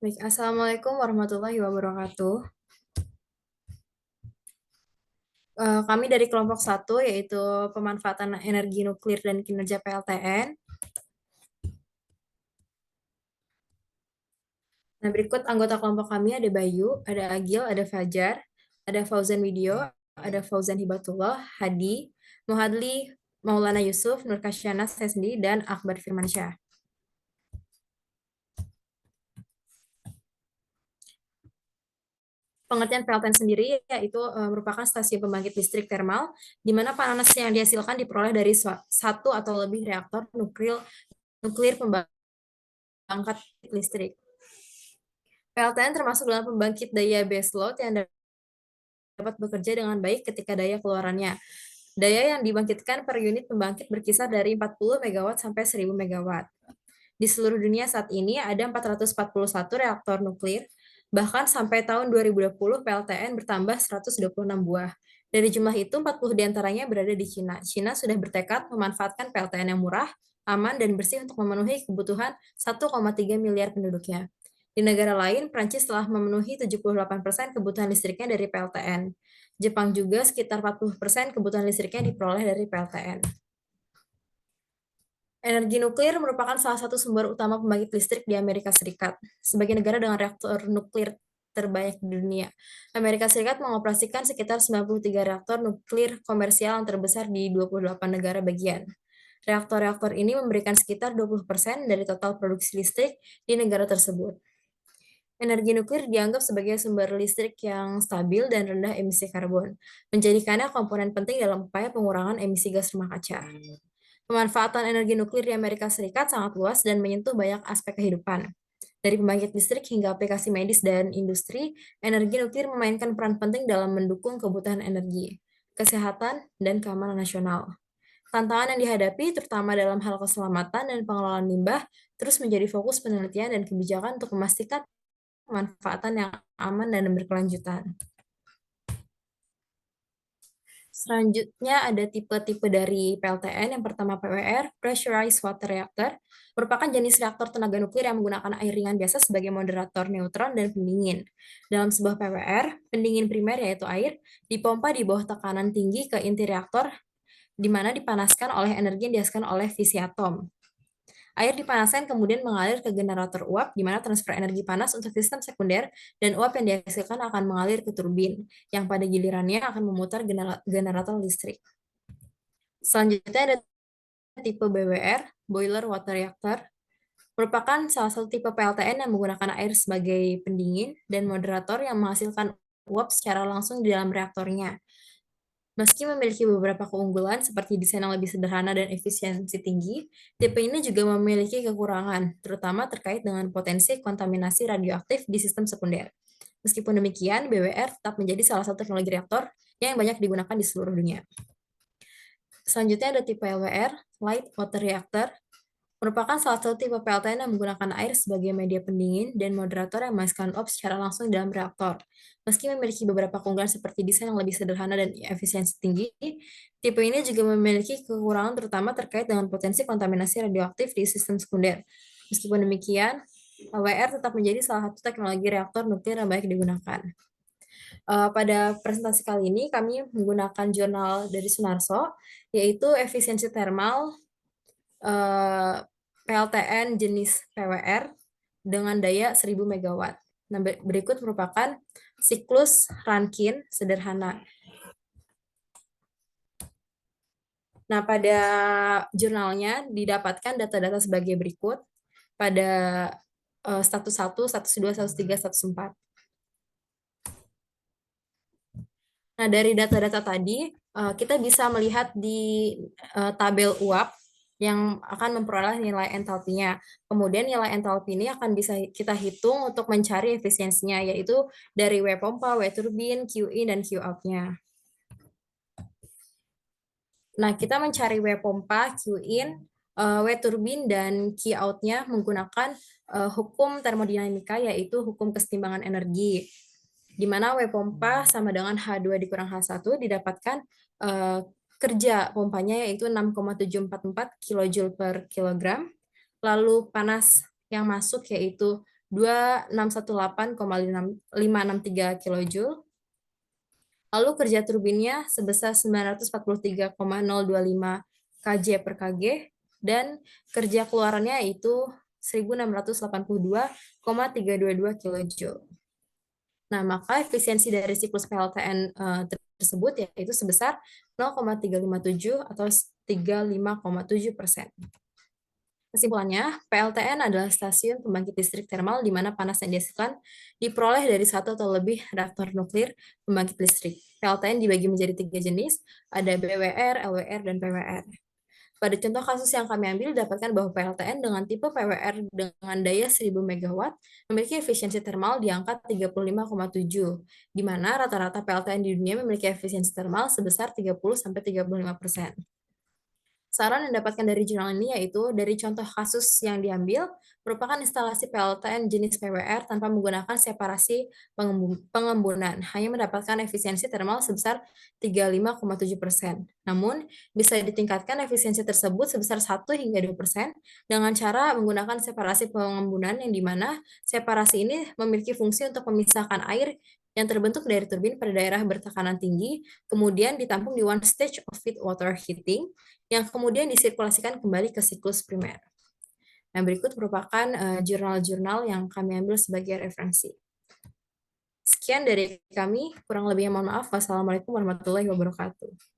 Baik, Assalamualaikum warahmatullahi wabarakatuh. Kami dari kelompok satu, yaitu pemanfaatan energi nuklir dan kinerja PLTN. Nah, berikut anggota kelompok kami ada Bayu, ada Agil, ada Fajar, ada Fauzan Video, ada Fauzan Hibatullah, Hadi, Muhadli, Maulana Yusuf, Nur Kasyana, saya sendiri, dan Akbar Firmansyah. Pengertian PLTN sendiri yaitu merupakan stasiun pembangkit listrik termal, di mana panas yang dihasilkan diperoleh dari satu atau lebih reaktor nuklir pembangkit listrik. PLTN termasuk dalam pembangkit daya baseload yang dapat bekerja dengan baik ketika daya keluarannya. Daya yang dibangkitkan per unit pembangkit berkisar dari 40 MW sampai 1000 MW. Di seluruh dunia saat ini ada 441 reaktor nuklir, bahkan sampai tahun 2020 PLTN bertambah 126 buah. Dari jumlah itu, 40 diantaranya berada di Cina. Cina sudah bertekad memanfaatkan PLTN yang murah, aman, dan bersih untuk memenuhi kebutuhan 1,3 miliar penduduknya. Di negara lain, Prancis telah memenuhi 78% kebutuhan listriknya dari PLTN. Jepang juga sekitar 40% kebutuhan listriknya diperoleh dari PLTN. Energi nuklir merupakan salah satu sumber utama pembangkit listrik di Amerika Serikat. Sebagai negara dengan reaktor nuklir terbanyak di dunia, Amerika Serikat mengoperasikan sekitar 93 reaktor nuklir komersial yang terbesar di 28 negara bagian. Reaktor-reaktor ini memberikan sekitar 20% dari total produksi listrik di negara tersebut. Energi nuklir dianggap sebagai sumber listrik yang stabil dan rendah emisi karbon, menjadikannya komponen penting dalam upaya pengurangan emisi gas rumah kaca. Pemanfaatan energi nuklir di Amerika Serikat sangat luas dan menyentuh banyak aspek kehidupan. Dari pembangkit listrik hingga aplikasi medis dan industri, energi nuklir memainkan peran penting dalam mendukung kebutuhan energi, kesehatan, dan keamanan nasional. Tantangan yang dihadapi, terutama dalam hal keselamatan dan pengelolaan limbah, terus menjadi fokus penelitian dan kebijakan untuk memastikan pemanfaatan yang aman dan berkelanjutan. Selanjutnya ada tipe-tipe dari PLTN. Yang pertama PWR, Pressurized Water Reactor, merupakan jenis reaktor tenaga nuklir yang menggunakan air ringan biasa sebagai moderator neutron dan pendingin. Dalam sebuah PWR, pendingin primer yaitu air, dipompa di bawah tekanan tinggi ke inti reaktor, di mana dipanaskan oleh energi yang dihasilkan oleh fisi atom. Air dipanaskan kemudian mengalir ke generator uap, di mana transfer energi panas untuk sistem sekunder, dan uap yang dihasilkan akan mengalir ke turbin, yang pada gilirannya akan memutar generator listrik. Selanjutnya ada tipe BWR, Boiler Water Reactor, merupakan salah satu tipe PLTN yang menggunakan air sebagai pendingin dan moderator yang menghasilkan uap secara langsung di dalam reaktornya. Meski memiliki beberapa keunggulan seperti desain yang lebih sederhana dan efisiensi tinggi, tipe ini juga memiliki kekurangan, terutama terkait dengan potensi kontaminasi radioaktif di sistem sekunder. Meskipun demikian, BWR tetap menjadi salah satu teknologi reaktor yang banyak digunakan di seluruh dunia. Selanjutnya ada tipe LWR, Light Water Reactor, merupakan salah satu tipe PLTN yang menggunakan air sebagai media pendingin dan moderator yang menghasilkan uap secara langsung dalam reaktor. Meski memiliki beberapa keunggulan seperti desain yang lebih sederhana dan efisiensi tinggi, tipe ini juga memiliki kekurangan terutama terkait dengan potensi kontaminasi radioaktif di sistem sekunder. Meskipun demikian, AWR tetap menjadi salah satu teknologi reaktor nuklir yang baik digunakan. Pada presentasi kali ini kami menggunakan jurnal dari Sunarso, yaitu efisiensi thermal PLTN jenis PWR dengan daya 1000 MW. Nah, berikut merupakan siklus Rankine sederhana. Nah, pada jurnalnya didapatkan data-data sebagai berikut pada status 1, status 2, status 3, status 4. Nah, dari data-data tadi, kita bisa melihat di tabel uap yang akan memperoleh nilai entalpinya. Kemudian nilai entalpi ini akan bisa kita hitung untuk mencari efisiensinya, yaitu dari W pompa, W turbin, Q in, dan Q out-nya. Nah, kita mencari W pompa, Q in, W turbin, dan Q out-nya menggunakan hukum termodinamika, yaitu hukum kesetimbangan energi, di mana W pompa sama dengan H2 dikurang H1 didapatkan kerja pompanya yaitu 6,744 kJ per kilogram, lalu panas yang masuk yaitu 2618,563 kilojoule. Lalu kerja turbinnya sebesar 943,025 kJ per kg, dan kerja keluarannya yaitu 1682,322 kilojoule. Nah, maka efisiensi dari siklus PLTN tersebut yaitu sebesar 0,357 atau 35,7%. Kesimpulannya, PLTN adalah stasiun pembangkit listrik termal di mana panas yang dihasilkan diperoleh dari satu atau lebih reaktor nuklir pembangkit listrik. PLTN dibagi menjadi 3 jenis, ada BWR, LWR, dan PWR. Pada contoh kasus yang kami ambil, dapatkan bahwa PLTN dengan tipe PWR dengan daya 1000 MW memiliki efisiensi termal di angka 35,7, di mana rata-rata PLTN di dunia memiliki efisiensi termal sebesar 30-35%. Saran yang didapatkan dari jurnal ini yaitu dari contoh kasus yang diambil merupakan instalasi PLTN jenis PWR tanpa menggunakan separasi pengembunan, hanya mendapatkan efisiensi termal sebesar 35,7%. Namun, bisa ditingkatkan efisiensi tersebut sebesar 1 hingga 2% dengan cara menggunakan separasi pengembunan yang dimana separasi ini memiliki fungsi untuk memisahkan air yang terbentuk dari turbin pada daerah bertekanan tinggi, kemudian ditampung di one stage of feed water heating, yang kemudian disirkulasikan kembali ke siklus primer. Nah, berikut merupakan jurnal-jurnal yang kami ambil sebagai referensi. Sekian dari kami, kurang lebihnya mohon maaf. Wassalamualaikum warahmatullahi wabarakatuh.